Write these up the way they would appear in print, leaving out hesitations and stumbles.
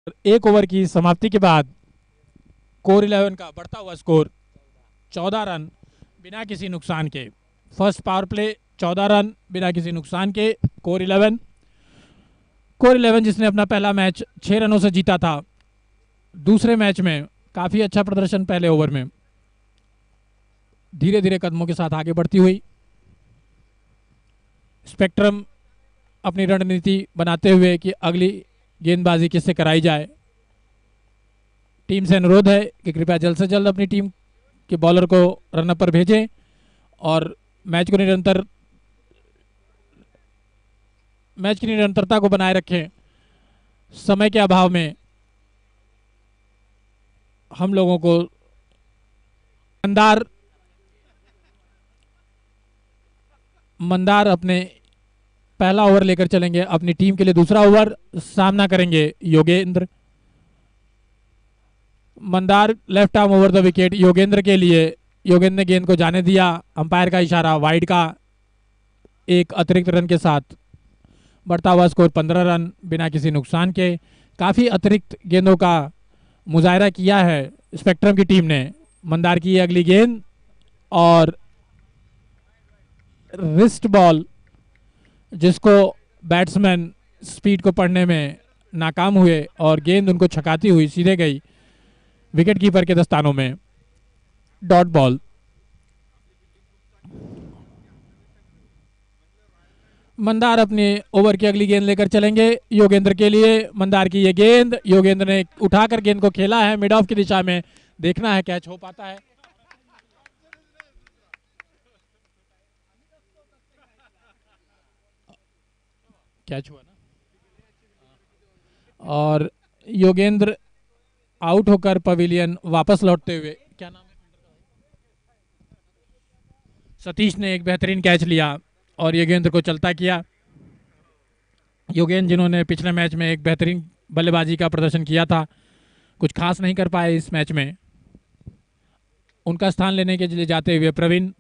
एक ओवर की समाप्ति के बाद कोर 11 का बढ़ता हुआ स्कोर 14 रन बिना किसी नुकसान के। फर्स्ट पावर प्ले 14 रन बिना किसी नुकसान के। कोर 11 जिसने अपना पहला मैच 6 रनों से जीता था, दूसरे मैच में काफी अच्छा प्रदर्शन पहले ओवर में, धीरे धीरे कदमों के साथ आगे बढ़ती हुई। स्पेक्ट्रम अपनी रणनीति बनाते हुए कि अगली गेंदबाजी किससे कराई जाए। टीम से अनुरोध है कि कृपया जल्द से जल्द अपनी टीम के बॉलर को रनअप पर भेजें और मैच की निरंतरता को बनाए रखें। समय के अभाव में हम लोगों को मंदार मंदार अपने पहला ओवर लेकर चलेंगे। अपनी टीम के लिए दूसरा ओवर सामना करेंगे Yogendra. Mandar left arm over the wicket Yogendra के लिए। योगेंद्र ने गेंद को जाने दिया, अंपायर का इशारा वाइड का। एक अतिरिक्त रन के साथ बढ़ता हुआ स्कोर 15 रन बिना किसी नुकसान के। काफी अतिरिक्त गेंदों का मुजाहरा किया है स्पेक्ट्रम की टीम ने। मंदार की अगली गेंद और रिस्ट बॉल, जिसको बैट्समैन स्पीड को पढ़ने में नाकाम हुए और गेंद उनको छकाती हुई सीधे गई विकेट कीपर के दस्तानों में। Dot ball. मंदार अपने ओवर की अगली गेंद लेकर चलेंगे योगेंद्र के लिए। मंदार की ये गेंद, योगेंद्र ने उठाकर गेंद को खेला है मिड ऑफ की दिशा में। देखना है कैच हो पाता है। कैच हुआ ना, और योगेंद्र आउट होकर पवेलियन वापस लौटते हुए। क्या नाम है? सतीश ने एक बेहतरीन कैच लिया और योगेंद्र को चलता किया। योगेंद्र जिन्होंने पिछले मैच में एक बेहतरीन बल्लेबाजी का प्रदर्शन किया था, कुछ खास नहीं कर पाए इस मैच में। उनका स्थान लेने के लिए जाते हुए प्रवीण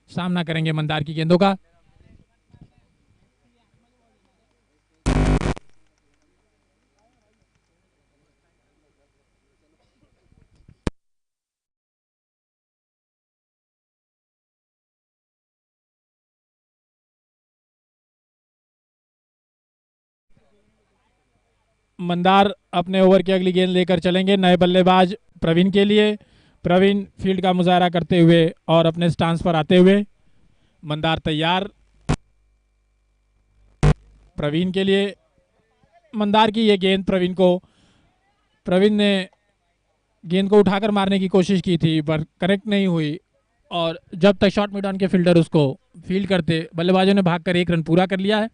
सामना करेंगे मंदार की गेंदों का। मंदार अपने ओवर की अगली गेंद लेकर चलेंगे नए बल्लेबाज प्रवीण के लिए। प्रवीण फील्ड का मुजाहरा करते हुए और अपने स्टांस पर आते हुए। मंदार तैयार प्रवीण के लिए। मंदार की ये गेंद प्रवीण ने गेंद को उठाकर मारने की कोशिश की थी पर करेक्ट नहीं हुई, और जब तक शॉर्ट मिड ऑन के फील्डर उसको फील्ड करते, बल्लेबाजों ने भागकर 1 रन पूरा कर लिया है।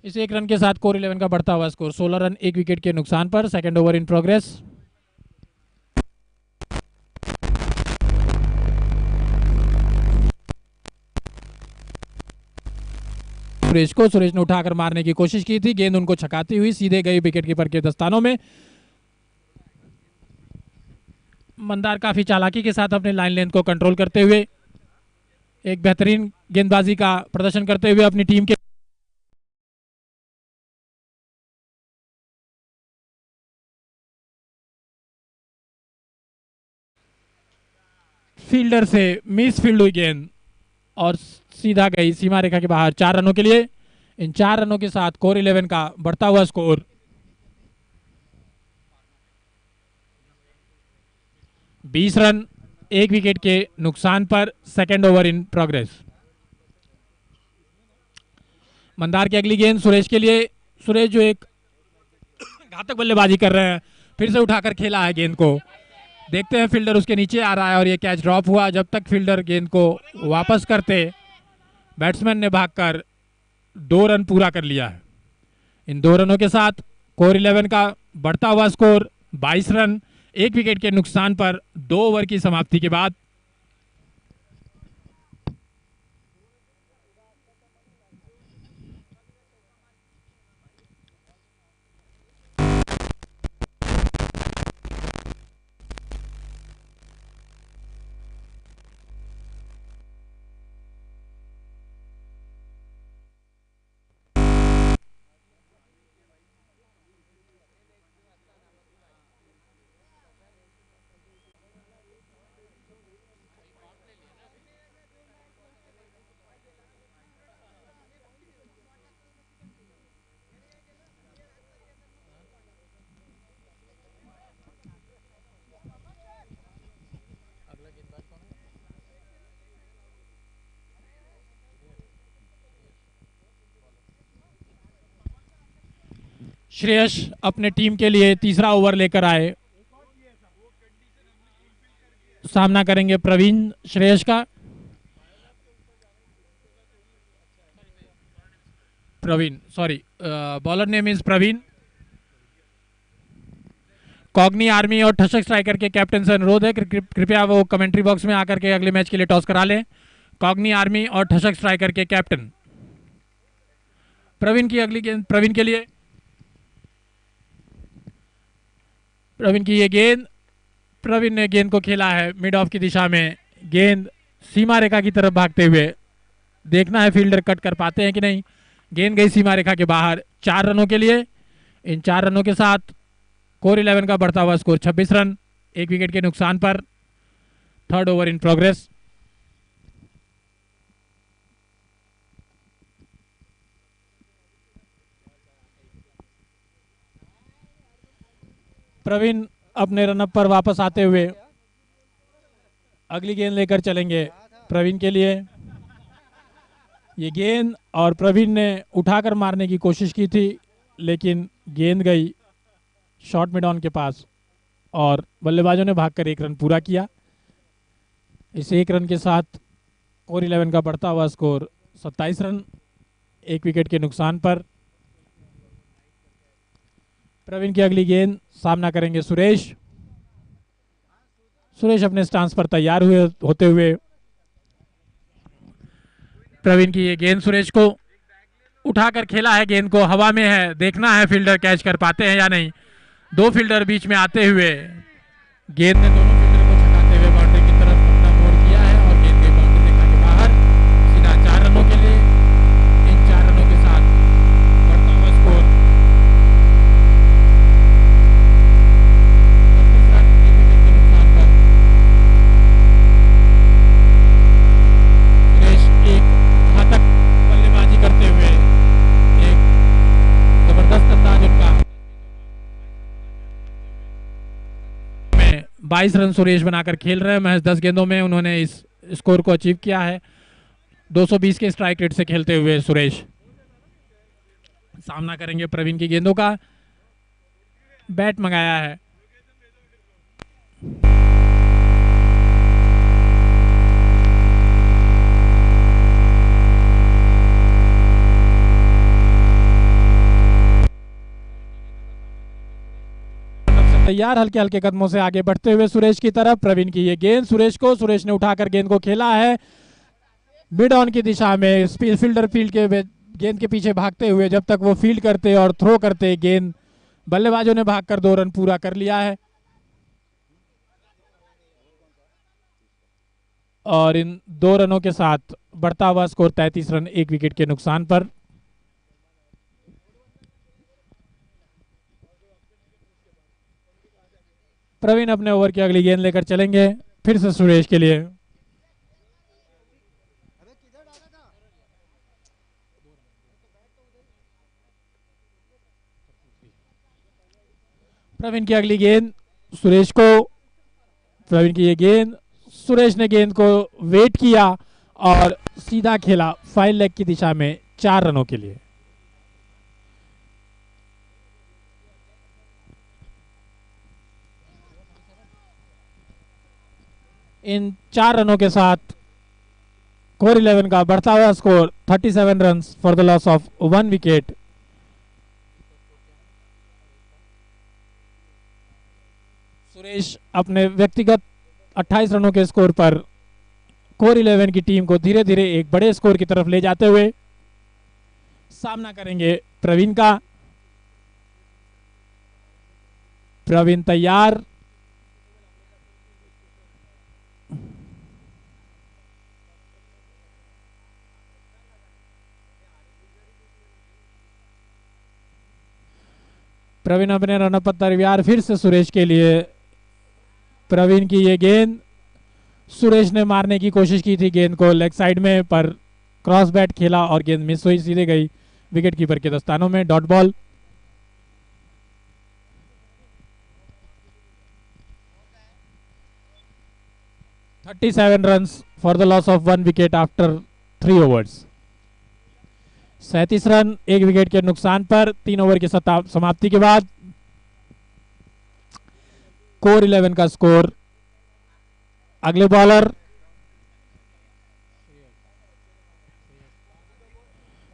इस 1 रन के साथ कोर 11 का बढ़ता हुआ स्कोर 16 रन 1 विकेट के नुकसान पर। Second over in progress. Suresh ने उठाकर मारने की कोशिश की थी, गेंद उनको छकाती हुई सीधे गई विकेट कीपर के दस्तानों में। मंदार काफी चालाकी के साथ अपने लाइन लेंथ को कंट्रोल करते हुए एक बेहतरीन गेंदबाजी का प्रदर्शन करते हुए अपनी टीम के फील्डर से मिस फील्ड हुई गेंद और सीधा गई सीमा रेखा के बाहर 4 रनों के लिए। इन 4 रनों के साथ कोर 11 का बढ़ता हुआ स्कोर 20 रन 1 विकेट के नुकसान पर। Second over in progress. Mandar की अगली गेंद सुरेश के लिए। सुरेश जो एक घातक बल्लेबाजी कर रहे हैं, फिर से उठाकर खेला है गेंद को। देखते हैं, फील्डर उसके नीचे आ रहा है और ये कैच ड्रॉप हुआ। जब तक फील्डर गेंद को वापस करते, बैट्समैन ने भागकर 2 रन पूरा कर लिया है। इन 2 रनों के साथ कोर 11 का बढ़ता हुआ स्कोर 22 रन 1 विकेट के नुकसान पर 2 ओवर की समाप्ति के बाद। श्रेयस अपने टीम के लिए तीसरा ओवर लेकर आए। सामना करेंगे प्रवीण श्रेयस का। Praveen, sorry, bowler name is Praveen. कॉग्नी आर्मी और ठशक स्ट्राइकर के कैप्टन से अनुरोध है कृपया वो कमेंट्री बॉक्स में आकर के अगले मैच के लिए टॉस करा लें। कॉग्नी आर्मी और ठशक स्ट्राइकर के कैप्टन। प्रवीण की अगली गेंद प्रवीण के लिए। प्रवीण की ये गेंद, प्रवीण ने गेंद को खेला है मिड ऑफ की दिशा में। गेंद सीमा रेखा की तरफ भागते हुए, देखना है फील्डर कट कर पाते हैं कि नहीं। गेंद गई सीमा रेखा के बाहर 4 रनों के लिए। इन 4 रनों के साथ कोर 11 का बढ़ता हुआ स्कोर 26 रन, 1 विकेट के नुकसान पर। Third over in progress. Praveen अपने रनअप पर वापस आते हुए अगली गेंद लेकर चलेंगे प्रवीण के लिए। ये गेंद, और प्रवीण ने उठाकर मारने की कोशिश की थी लेकिन गेंद गई शॉर्ट मिड ऑन के पास और बल्लेबाजों ने भागकर 1 रन पूरा किया। इस 1 रन के साथ कोर 11 का बढ़ता हुआ स्कोर 27 रन, 1 विकेट के नुकसान पर। प्रवीण की अगली गेंद, सामना करेंगे सुरेश। सुरेश अपने स्टांस पर तैयार हुए होते हुए। प्रवीण की ये गेंद सुरेश को उठाकर खेला है, गेंद को हवा में है, देखना है फील्डर कैच कर पाते हैं या नहीं। 2 फील्डर बीच में आते हुए गेंद ने दोनों फील्डर को छकाते हुए बाउंड्री की तरफ अपना मोड़ किया है और गेंद गई बाउंड्री रेखा के बाहर। सीधा 4 रनों के लिए। इन 4 रनों के साथ बढ़ता हुआ स्कोर 32 रन, 1 विकेट के नुकसान पर। सुरेश एक घातक बल्लेबाजी करते हुए, एक जबरदस्त अंदाज उनका। 22 रन सुरेश बनाकर खेल रहे हैं। महज 10 गेंदों में उन्होंने इस स्कोर को अचीव किया है। 220 के स्ट्राइक रेट से खेलते हुए सुरेश। सामना करेंगे प्रवीण की गेंदों का। बैट मंगाया है। तैयार, हल्के हल्के कदमों से आगे बढ़ते हुए सुरेश की तरफ। प्रवीण की ये गेंद सुरेश ने उठाकर गेंद को खेला है मिड ऑन की दिशा में। फील्डर फील्ड के गेंद के पीछे भागते हुए जब तक वो फील्ड करते और थ्रो करते, गेंद बल्लेबाजों ने भागकर 2 रन पूरा कर लिया है और इन 2 रनों के साथ बढ़ता हुआ स्कोर 33 रन, 1 विकेट के नुकसान पर। प्रवीण अपने ओवर की अगली गेंद लेकर चलेंगे फिर से सुरेश के लिए। प्रवीण की अगली गेंद सुरेश को। प्रवीण की ये गेंद, सुरेश ने गेंद को वेट किया और सीधा खेला 5 लेग की दिशा में 4 रनों के लिए। इन 4 रनों के साथ कोर 11 का बढ़ता हुआ score 37 run for the loss of 1 wicket. Suresh अपने व्यक्तिगत 28 रनों के स्कोर पर कोर 11 की टीम को धीरे धीरे एक बड़े स्कोर की तरफ ले जाते हुए सामना करेंगे प्रवीण का। प्रवीण तैयार। प्रवीण अपने रनअप पर तैयार फिर से सुरेश के लिए। प्रवीण की ये गेंद, सुरेश ने मारने की कोशिश की थी गेंद को लेग साइड में, पर क्रॉस बैट खेला और गेंद मिस हुई, सीधे गई विकेट कीपर के दस्तानों में। Dot ball. $37 run for the loss of 1 wicket after 3 overs. 37 run 1 wicket के नुकसान पर 3 ओवर की समाप्ति के बाद कोर 11 का स्कोर। अगले बॉलर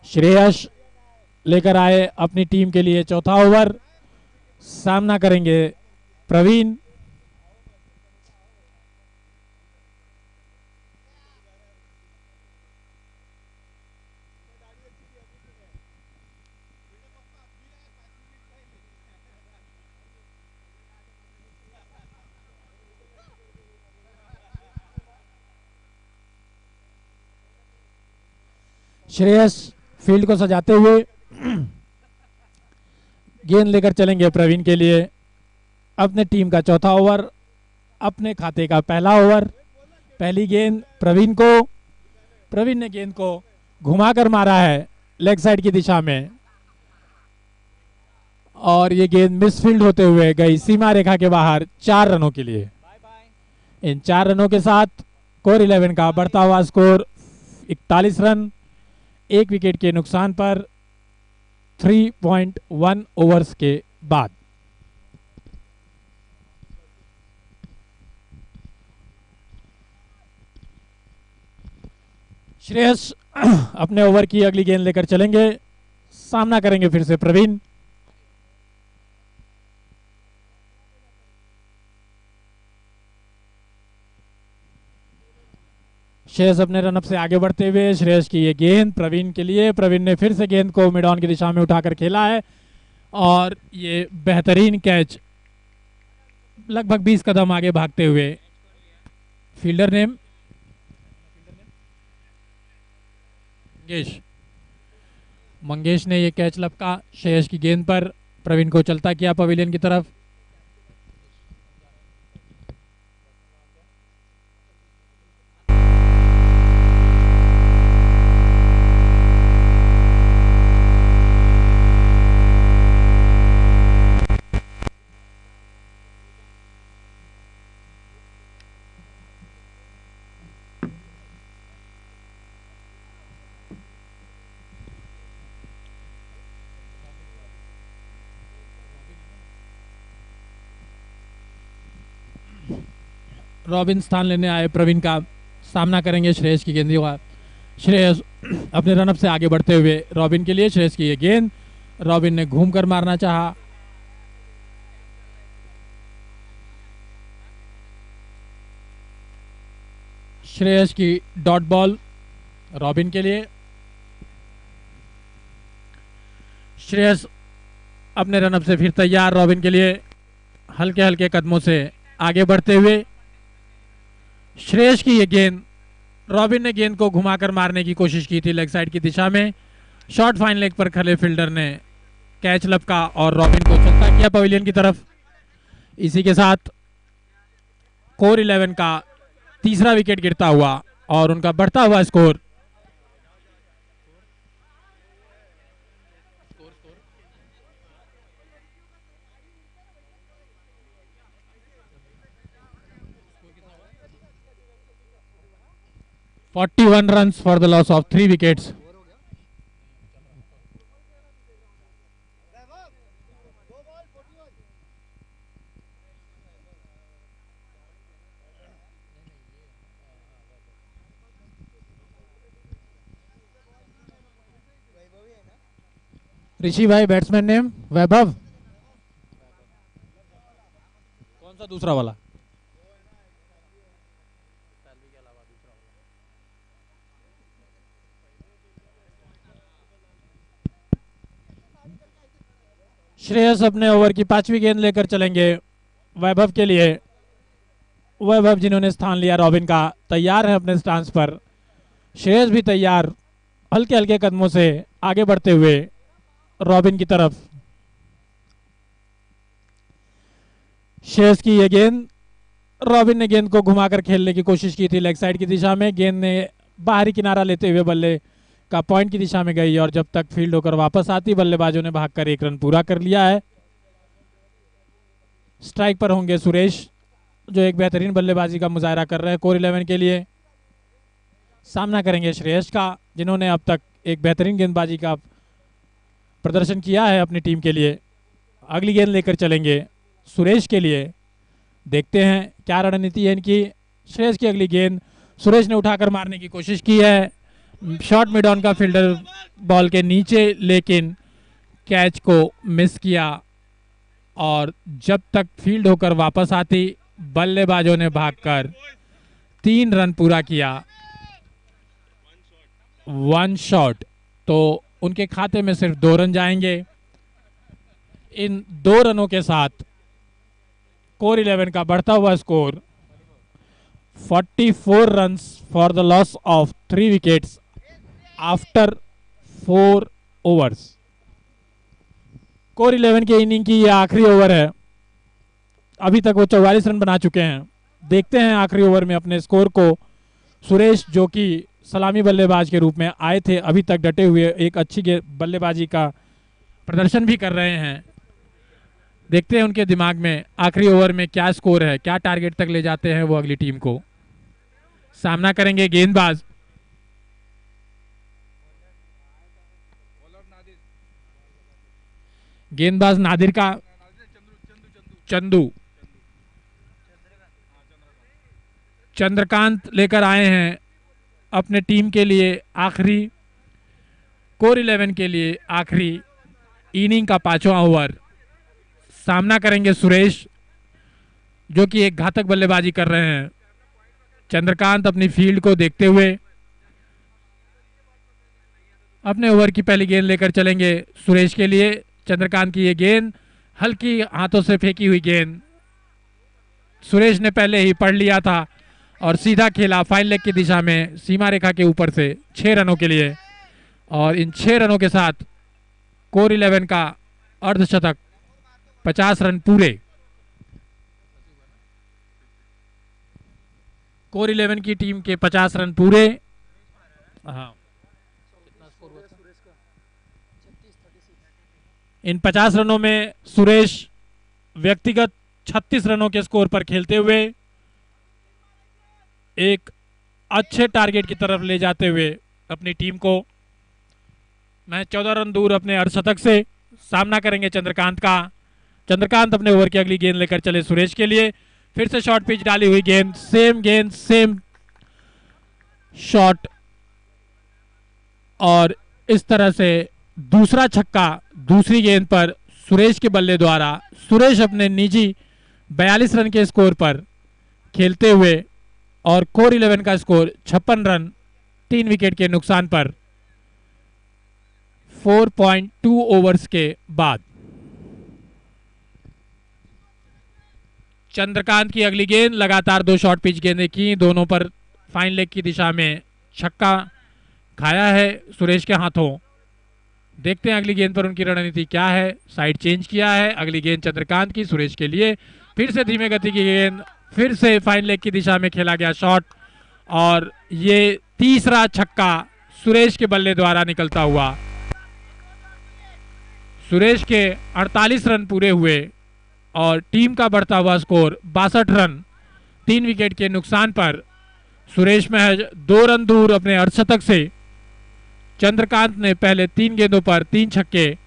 श्रेयस लेकर आए अपनी टीम के लिए चौथा ओवर। सामना करेंगे प्रवीण। श्रेयस फील्ड को सजाते हुए गेंद लेकर चलेंगे प्रवीण के लिए। अपने टीम का चौथा ओवर, अपने खाते का पहला ओवर। पहली गेंद प्रवीण को। प्रवीण ने गेंद को घुमाकर मारा है लेग साइड की दिशा में और ये गेंद मिसफील्ड होते हुए गई सीमा रेखा के बाहर 4 रनों के लिए। इन 4 रनों के साथ कोर 11 का बढ़ता हुआ स्कोर 41 रन 1 विकेट के नुकसान पर 3.1 ओवर्स के बाद। श्रेयस अपने ओवर की अगली गेंद लेकर चलेंगे। सामना करेंगे फिर से प्रवीण। श्रेयस अपने रनअप से आगे बढ़ते हुए, श्रेयस की ये गेंद प्रवीण के लिए। प्रवीण ने फिर से गेंद को मिड ऑन की दिशा में उठाकर खेला है और ये बेहतरीन कैच लगभग 20 कदम आगे भागते हुए। फील्डर नेम मंगेश ने ये कैच लपका श्रेयस की गेंद पर। प्रवीण को चलता किया पवेलियन की तरफ। रॉबिन स्थान लेने आए प्रवीण का सामना करेंगे श्रेयस की गेंद का। श्रेयस अपने रनअप से आगे बढ़ते हुए रॉबिन के लिए। श्रेयस की ये गेंद रॉबिन ने घूमकर मारना चाहा। श्रेयस की डॉट बॉल रॉबिन के लिए। श्रेयस अपने रनअप से फिर तैयार रॉबिन के लिए। हल्के हल्के कदमों से आगे बढ़ते हुए श्रेयस की ये गेंद, रॉबिन ने गेंद को घुमाकर मारने की कोशिश की थी लेग साइड की दिशा में। शॉर्ट फाइन लेग पर खड़े फील्डर ने कैच लपका और रॉबिन को चलता किया पवेलियन की तरफ। इसी के साथ कोर 11 का तीसरा विकेट गिरता हुआ और उनका बढ़ता हुआ score 41 runs for the loss of 3 wickets. ऋषि भाई, बैट्समैन नेम वैभव। कौन सा दूसरा वाला? श्रेयस अपने ओवर की 5वीं गेंद लेकर चलेंगे वैभव के लिए। वैभव जिन्होंने स्थान लिया रॉबिन का, तैयार है अपने स्टांस पर। श्रेयस भी तैयार, हल्के हल्के कदमों से आगे बढ़ते हुए रॉबिन की तरफ। श्रेयस की यह गेंद, रॉबिन ने गेंद को घुमाकर खेलने की कोशिश की थी लेग साइड की दिशा में। गेंद ने बाहरी किनारा लेते हुए बल्ले का पॉइंट की दिशा में गई और जब तक फील्ड होकर वापस आती बल्लेबाजों ने भागकर 1 रन पूरा कर लिया है। स्ट्राइक पर होंगे सुरेश, जो एक बेहतरीन बल्लेबाजी का मुजाहरा कर रहे हैं कोर 11 के लिए। सामना करेंगे श्रेयस का, जिन्होंने अब तक एक बेहतरीन गेंदबाजी का प्रदर्शन किया है अपनी टीम के लिए। अगली गेंद लेकर चलेंगे सुरेश के लिए। देखते हैं क्या रणनीति है इनकी। सुरेश की अगली गेंद सुरेश ने उठाकर मारने की कोशिश की है। शॉर्ट मिड ऑन का फील्डर बॉल के नीचे, लेकिन कैच को मिस किया। और जब तक फील्ड होकर वापस आती, बल्लेबाजों ने भागकर 3 रन पूरा किया। 1 शॉट, तो उनके खाते में सिर्फ 2 रन जाएंगे। इन 2 रनों के साथ कोर 11 का बढ़ता हुआ score 44 runs for the loss of 3 wickets after 4 overs. Core 11 के इनिंग की यह आखिरी ओवर है। अभी तक वो 44 रन बना चुके हैं। देखते हैं आखिरी ओवर में अपने स्कोर को। सुरेश, जो कि सलामी बल्लेबाज के रूप में आए थे, अभी तक डटे हुए एक अच्छी बल्लेबाजी का प्रदर्शन भी कर रहे हैं। देखते हैं उनके दिमाग में आखिरी ओवर में क्या स्कोर है, क्या टारगेट तक ले जाते हैं वो अगली टीम को। सामना करेंगे गेंदबाज नादिर का चंद्रकांत लेकर आए हैं अपने टीम के लिए आखिरी, कोर 11 के लिए आखिरी इनिंग का 5वां ओवर। सामना करेंगे सुरेश, जो कि एक घातक बल्लेबाजी कर रहे हैं। चंद्रकांत अपनी फील्ड को देखते हुए अपने ओवर की पहली गेंद लेकर चलेंगे सुरेश के लिए। चंद्रकांत की ये गेंद हल्की हाथों से फेंकी हुई गेंद सुरेश ने पहले ही पढ़ लिया था और सीधा खेला फाइन लेग की दिशा में सीमा रेखा के ऊपर से 6 रनों के लिए। और इन 6 रनों के साथ कोर 11 का अर्धशतक, 50 रन पूरे। कोर 11 की टीम के 50 रन पूरे। हाँ, इन 50 रनों में सुरेश व्यक्तिगत 36 रनों के स्कोर पर खेलते हुए एक अच्छे टारगेट की तरफ ले जाते हुए अपनी टीम को, मैं 14 रन दूर अपने अर्धशतक से। सामना करेंगे चंद्रकांत का। चंद्रकांत अपने ओवर की अगली गेंद लेकर चले सुरेश के लिए। फिर से शॉर्ट पिच डाली हुई गेंद, सेम शॉट, और इस तरह से दूसरा छक्का दूसरी गेंद पर सुरेश के बल्ले द्वारा। सुरेश अपने निजी 42 रन के स्कोर पर खेलते हुए और कोर 11 का स्कोर 56 रन 3 विकेट के नुकसान पर 4.2 ओवर्स के बाद। चंद्रकांत की अगली गेंद, लगातार 2 शॉर्ट पिच गेंदें की, दोनों पर फाइन लेग की दिशा में छक्का खाया है सुरेश के हाथों। देखते हैं अगली गेंद पर उनकी रणनीति क्या है। साइड चेंज किया है। अगली गेंद चंद्रकांत की सुरेश के लिए। फिर से धीमे गति की गेंद, फिर से फाइन लेग की दिशा में खेला गया शॉट, और ये तीसरा छक्का सुरेश के बल्ले द्वारा निकलता हुआ। सुरेश के 48 रन पूरे हुए और टीम का बढ़ता हुआ स्कोर 62 रन 3 विकेट के नुकसान पर। सुरेश महज 2 रन दूर अपने अर्धशतक से। चंद्रकांत ने पहले 3 गेंदों पर 3 छक्के,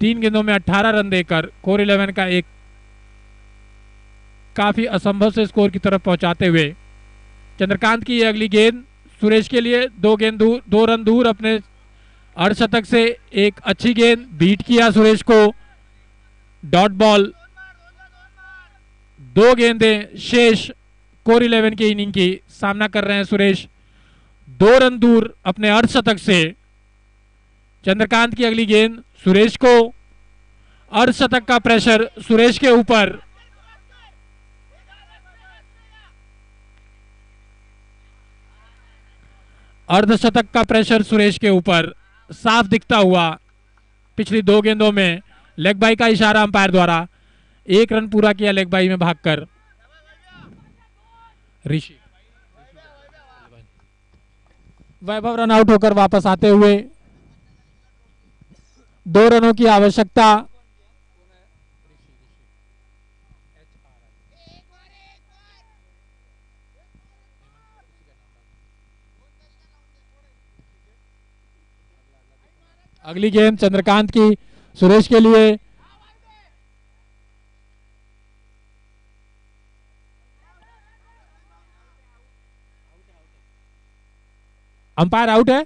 3 गेंदों में 18 रन देकर कोर 11 का एक काफी असंभव से स्कोर की तरफ पहुंचाते हुए। चंद्रकांत की अगली गेंद सुरेश के लिए 2 रन दूर अपने अर्धशतक से। एक अच्छी गेंद, बीट किया सुरेश को, डॉट बॉल। 2 गेंदें शेष कोर 11 की इनिंग की। सामना कर रहे हैं सुरेश 2 रन दूर अपने अर्धशतक से। चंद्रकांत की अगली गेंद सुरेश को, अर्धशतक का प्रेशर सुरेश के ऊपर। अर्धशतक का प्रेशर सुरेश के ऊपर साफ दिखता हुआ। पिछली 2 गेंदों में लेग बाई का इशारा अंपायर द्वारा। 1 रन पूरा किया लेग बाई में भागकर ऋषि। वैभव रन आउट होकर वापस आते हुए 2 रनों की आवश्यकता। अगली गेंद चंद्रकांत की सुरेश के लिए। अंपायर आउट है,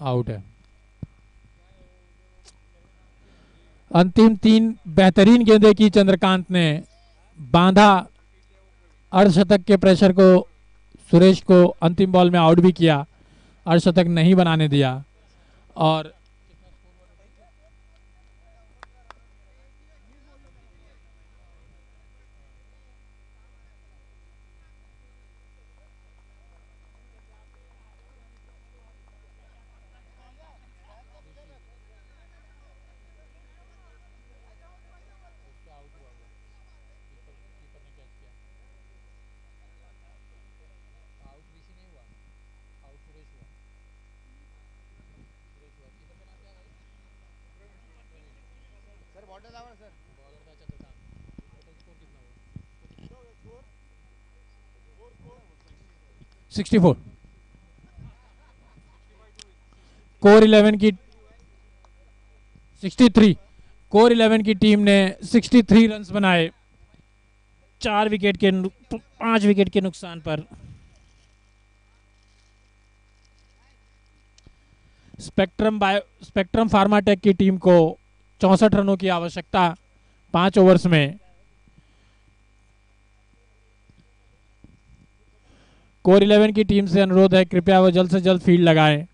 आउट है। अंतिम 3 बेहतरीन गेंदें की चंद्रकांत ने, बांधा अर्धशतक के प्रेशर को, सुरेश को अंतिम बॉल में आउट भी किया, अर्धशतक नहीं बनाने दिया। और सर 64। कोर 11 की 63, कोर 11 की टीम ने 63 रन्स बनाए 5 विकेट के नुकसान पर। स्पेक्ट्रम फार्माटेक की टीम को 64 रनों की आवश्यकता 5 ओवर्स में। कोर 11 की टीम से अनुरोध है कृपया वो जल्द से जल्द फील्ड लगाएं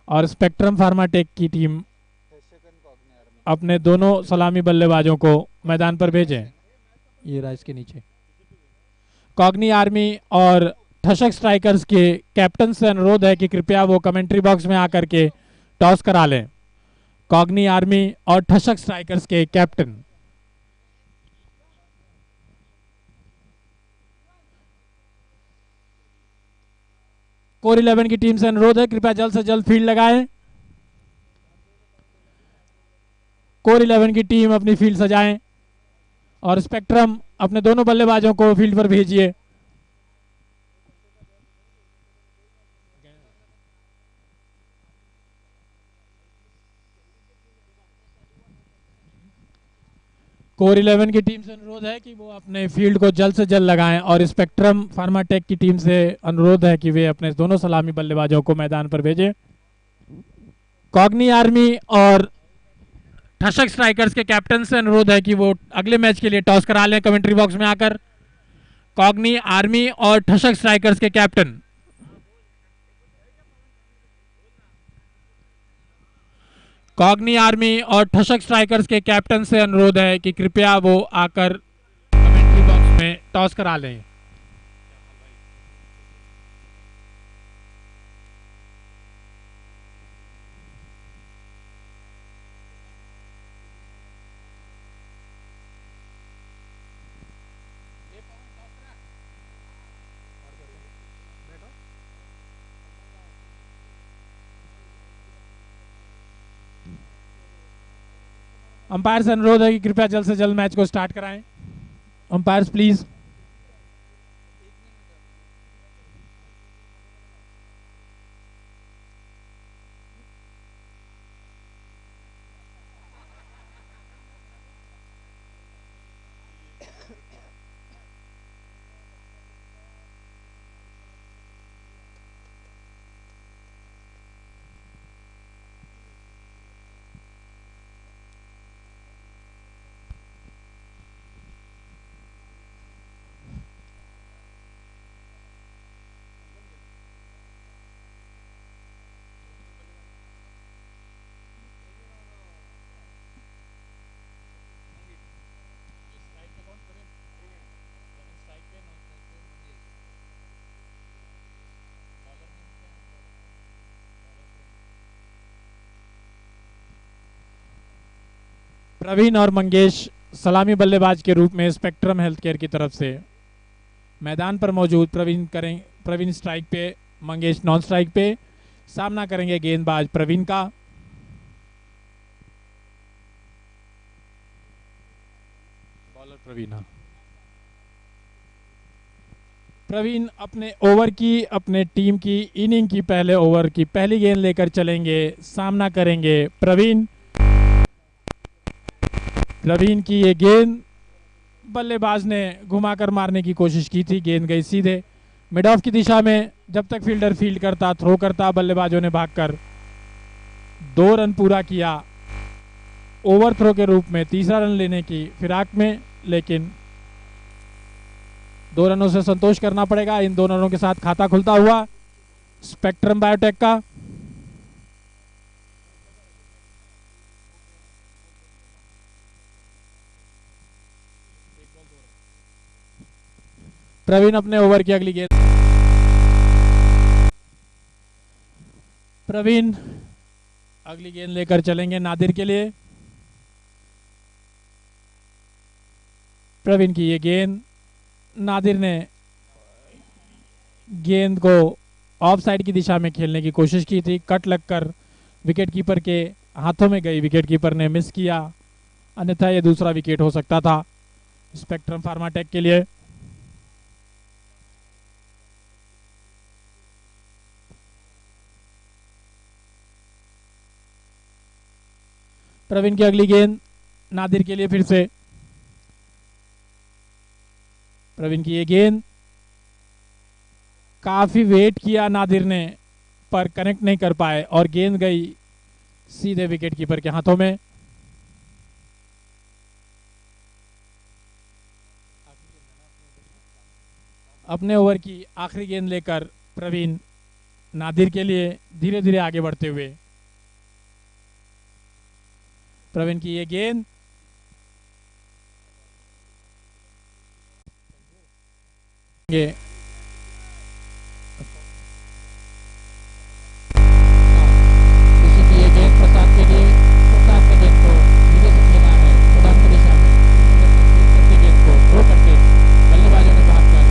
और स्पेक्ट्रम फार्माटेक की टीम अपने दोनों सलामी बल्लेबाजों को मैदान पर भेजें। ये रहा इसके नीचे। कॉग्नी आर्मी और ठशक स्ट्राइकर्स के कैप्टन से अनुरोध है कि कृपया वो कमेंट्री बॉक्स में आकर के टॉस करा लें। कॉग्नी आर्मी और ठशक स्ट्राइकर्स के कैप्टन। कोर 11 की टीम से अनुरोध है कृपया जल्द से जल्द फील्ड लगाएं। कोर 11 की टीम अपनी फील्ड सजाएं और स्पेक्ट्रम अपने दोनों बल्लेबाजों को फील्ड पर भेजिए। कोर 11 की टीम से अनुरोध है कि वो अपने फील्ड को जल्द से जल्द लगाएं और स्पेक्ट्रम फार्माटेक की टीम से अनुरोध है कि वे अपने दोनों सलामी बल्लेबाजों को मैदान पर भेजें। कॉग्नी आर्मी और ठशक स्ट्राइकर्स के कैप्टन से अनुरोध है कि वो अगले मैच के लिए टॉस करा लें कमेंट्री बॉक्स में आकर। कॉग्नी आर्मी और ठशक स्ट्राइकर्स के कैप्टन। कॉग्नी आर्मी और ठशक स्ट्राइकर्स के कैप्टन से अनुरोध है कि कृपया वो आकर कमेंट्री बॉक्स में टॉस करा लें। अंपायर से अनुरोध है कि कृपया जल्द से जल्द मैच को स्टार्ट कराएं। Umpires please. प्रवीण और मंगेश सलामी बल्लेबाज के रूप में स्पेक्ट्रम हेल्थ केयर की तरफ से मैदान पर मौजूद। प्रवीण स्ट्राइक पे, मंगेश नॉन स्ट्राइक पे। सामना करेंगे गेंदबाज प्रवीण का। बॉलर प्रवीण। प्रवीण अपने ओवर की, अपने टीम की इनिंग की पहले ओवर की पहली गेंद लेकर चलेंगे, सामना करेंगे प्रवीण। प्रवीण की ये गेंद बल्लेबाज ने घुमाकर मारने की कोशिश की थी, गेंद गई सीधे मिड ऑफ की दिशा में। जब तक फील्डर फील्ड करता, थ्रो करता, बल्लेबाजों ने भागकर 2 रन पूरा किया, ओवर थ्रो के रूप में तीसरा रन लेने की फिराक में, लेकिन 2 रनों से संतोष करना पड़ेगा। इन 2 रनों के साथ खाता खुलता हुआ स्पेक्ट्रम बायोटेक का। प्रवीण अपने ओवर की अगली गेंद, प्रवीण अगली गेंद लेकर चलेंगे नादिर के लिए। प्रवीण की ये गेंद, नादिर ने गेंद को ऑफ साइड की दिशा में खेलने की कोशिश की थी, कट लगकर विकेट कीपर के हाथों में गई, विकेट कीपर ने मिस किया, अन्यथा ये दूसरा विकेट हो सकता था स्पेक्ट्रम फार्माटेक के लिए। प्रवीण की अगली गेंद नादिर के लिए फिर से। प्रवीण की ये गेंद, काफी वेट किया नादिर ने पर कनेक्ट नहीं कर पाए और गेंद गई सीधे विकेट कीपर के हाथों में। अपने ओवर की आखिरी गेंद लेकर प्रवीण नादिर के लिए धीरे धीरे आगे बढ़ते हुए। प्रवीण की ये गेंद, ये गेंद प्रसाद के लिए, प्रसाद ने गेंद को धीरे से खेला है उड़ान की दिशा में, करके गेंद को थ्रो करके बल्लेबाजों ने भागकर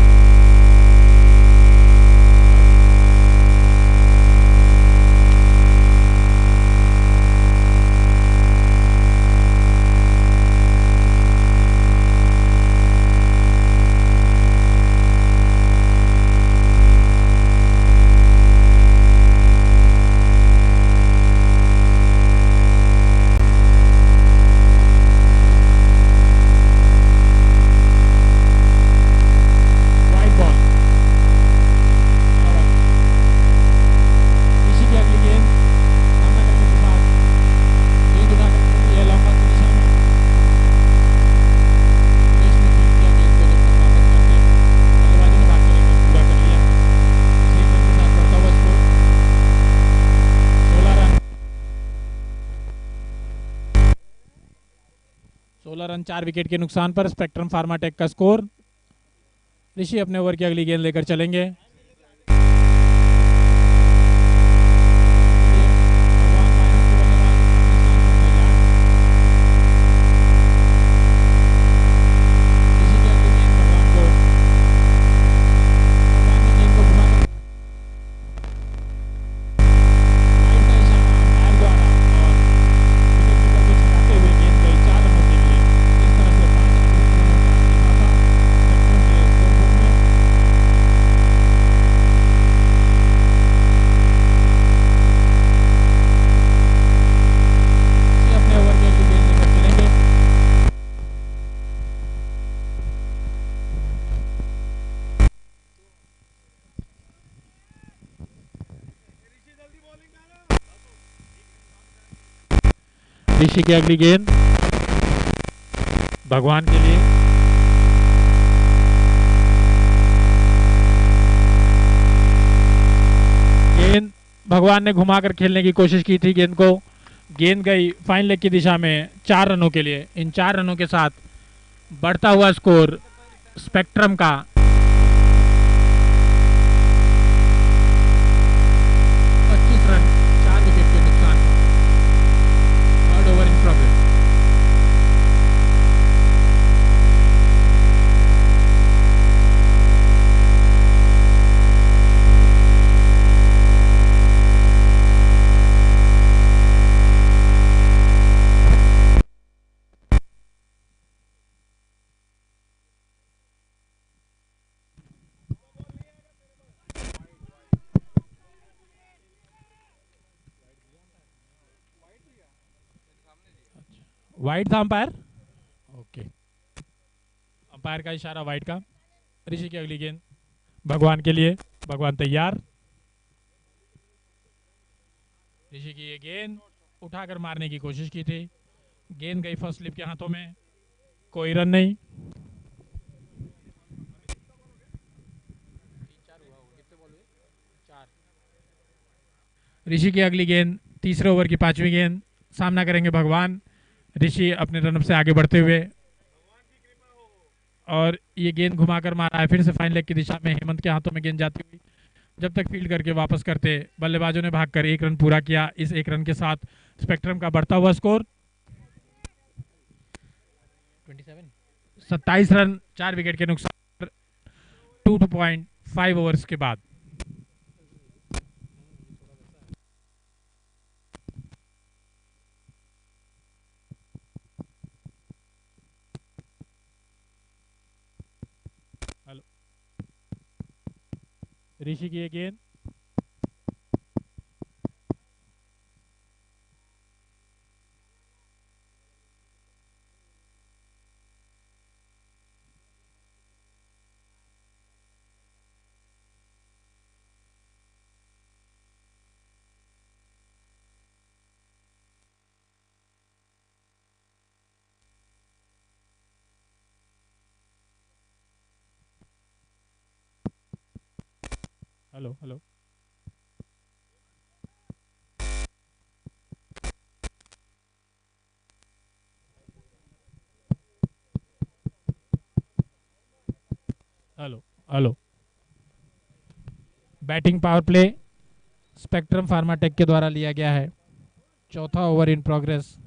रन 4 विकेट के नुकसान पर स्पेक्ट्रम फार्माटेक का स्कोर। ऋषि अपने ओवर की अगली गेंद लेकर चलेंगे। ऋषि की अगली गेंद भगवान के लिए। गेंद भगवान ने घुमाकर खेलने की कोशिश की थी गेंद को, गेंद गई फाइन लेग की दिशा में 4 रनों के लिए। इन 4 रनों के साथ बढ़ता हुआ स्कोर स्पेक्ट्रम का 25 रन 4 विकेट के नुकसान। Third over in progress. Wide था अंपायर। ओके, अंपायर का इशारा वाइड का। ऋषि की अगली गेंद भगवान के लिए। भगवान तैयार। ऋषि की ये गेंद उठाकर मारने की कोशिश की थी, गेंद गई फर्स्ट स्लिप के हाथों में, कोई रन नहीं। ऋषि की अगली गेंद तीसरे ओवर की पांचवी गेंद, सामना करेंगे भगवान। ऋषि अपने रन से आगे बढ़ते हुए, और ये गेंद घुमाकर मारा है फिर से फाइन लेग की दिशा में। हेमंत के हाथों में गेंद जाती हुई, जब तक फील्ड करके वापस करते, बल्लेबाजों ने भागकर एक रन पूरा किया। इस एक रन के साथ स्पेक्ट्रम का बढ़ता हुआ स्कोर 27 रन, 4 विकेट के नुकसान, 2.5 ओवर्स के बाद। हेलो, ऋषि की ये गेंद hello hello, hello hello. Batting power play spectrum Pharmatech के द्वारा लिया गया है। चौथा over in progress.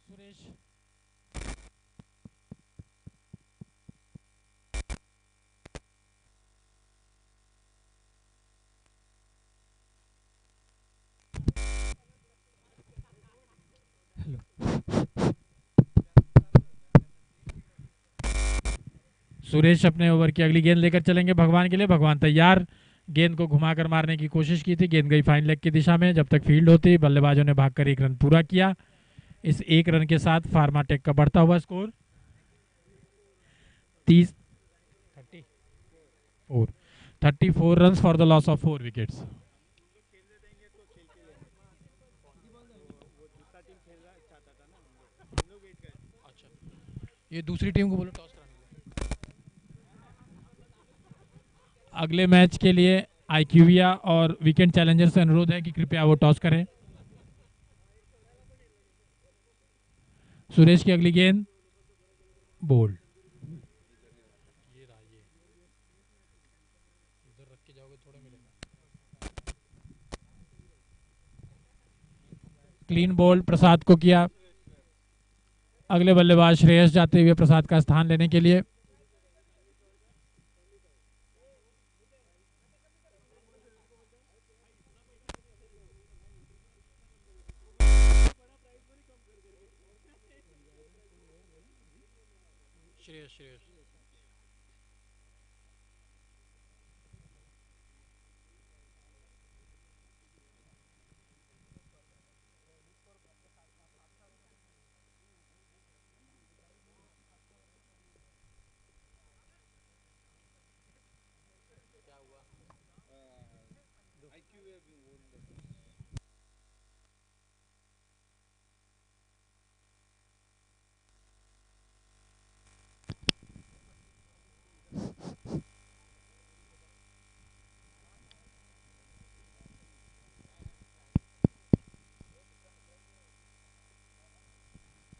Suresh Suresh अपने ओवर की अगली गेंद लेकर चलेंगे भगवान के लिए। भगवान तैयार। गेंद को घुमाकर मारने की कोशिश की थी, गेंद गई फाइन लेग की दिशा में। जब तक फील्ड होती, बल्लेबाजों ने भागकर एक रन पूरा किया। इस एक रन के साथ फार्माटेक का बढ़ता हुआ score 34 run for the loss of 4 wickets. ये दूसरी टीम को बोलो टॉस कराने के लिए। अगले मैच के लिए आईक्यूविया और वीकेंड चैलेंजर्स से अनुरोध है कि कृपया वो टॉस करें। सुरेश की अगली गेंद बोल्ड। क्लीन बॉल प्रसाद को किया। अगले बल्लेबाज श्रेयस जाते हुए प्रसाद का स्थान लेने के लिए। श्रेयस श्रेयस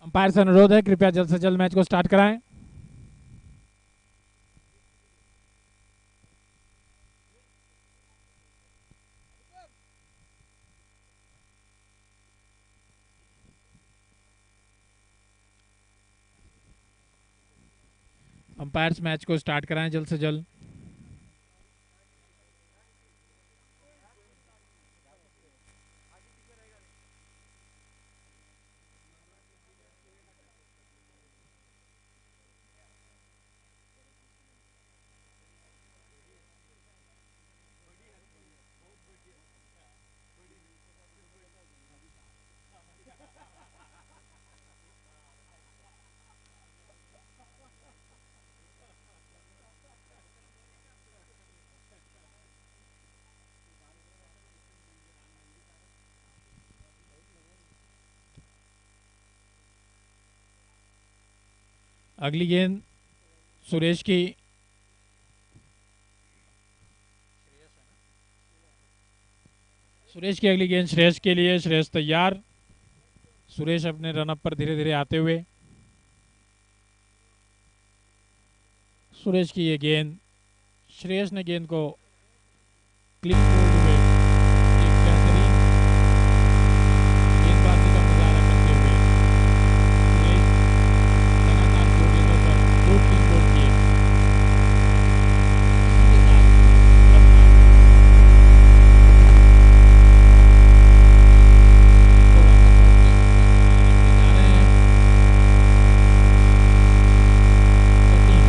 अंपायर से अनुरोध है कृपया जल्द से जल्द मैच को स्टार्ट कराएं। अंपायर्स मैच को स्टार्ट कराएं जल्द से जल्द। अगली गेंद सुरेश की। सुरेश की अगली गेंद श्रेयस के लिए। श्रेयस तैयार। सुरेश अपने रनअप पर धीरे धीरे आते हुए। सुरेश की ये गेंद, श्रेयस ने गेंद को क्लीन बोल्ड हुए एक बेहतरीन गेंदबाजी का मुजाहरा करते हुए सुरेश लगातार 2 गेंदों पर 2 क्लीन बोल्ड किए। इसके साथ अपना को वापस लौटते जा रहे हैं सतीश।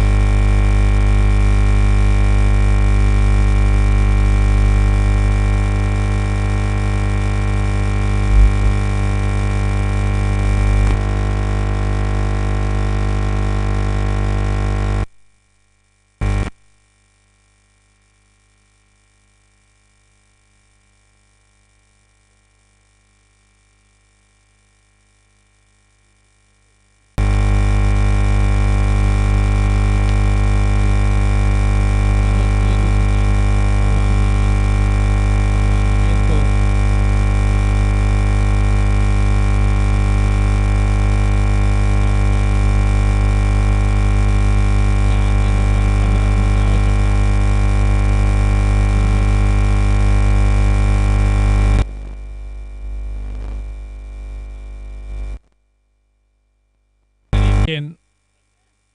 गेंद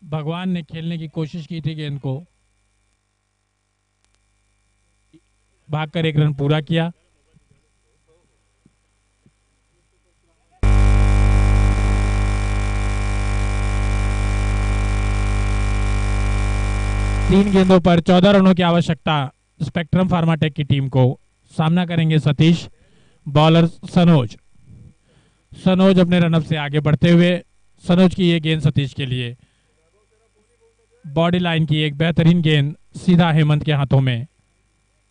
भगवान ने खेलने की कोशिश की थी, गेंद को भागकर 1 रन पूरा किया। तीन गेंदों पर 14 रनों की आवश्यकता स्पेक्ट्रम फार्माटेक की टीम को। सामना करेंगे सतीश। बॉलर सनोज। सनोज अपने रनअप से आगे बढ़ते हुए। सनोज की ये गेंद सतीश के लिए। बॉडी लाइन की एक बेहतरीन गेंद सीधा हेमंत के हाथों में।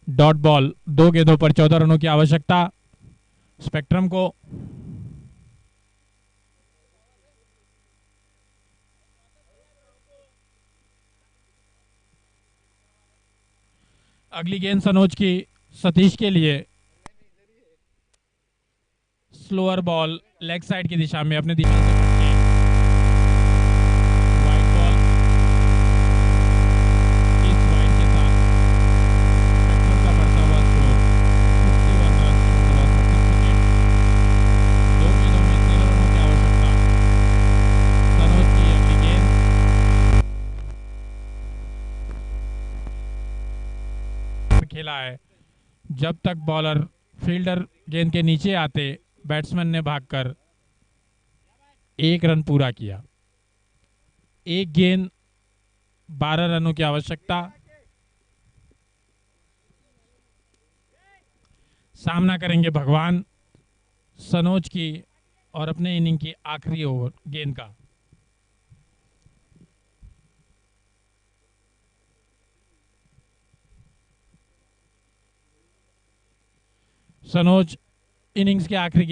Dot ball. 2 गेंदों पर 14 रनों की आवश्यकता स्पेक्ट्रम को। अगली गेंद सनोज की सतीश के लिए। स्लोअर बॉल लेग साइड की दिशा में अपने दिशा से भटके। Wide ball. इस वाइड के साथ स्पेक्ट्रम का बढ़ता हुआ स्कोर 61 रन 36 विकेट। 2 गेंदों में 13 रनों की आवश्यकता सनोज की अगली गेंद। खेला है जब तक बॉलर फील्डर गेंद के नीचे आते बैट्समैन ने भागकर 1 रन पूरा किया। एक गेंद 12 रनों की आवश्यकता। सामना करेंगे भगवान सनोज की और अपने इनिंग की आखिरी ओवर गेंद का। सनोज इनिंग्स के आखिरी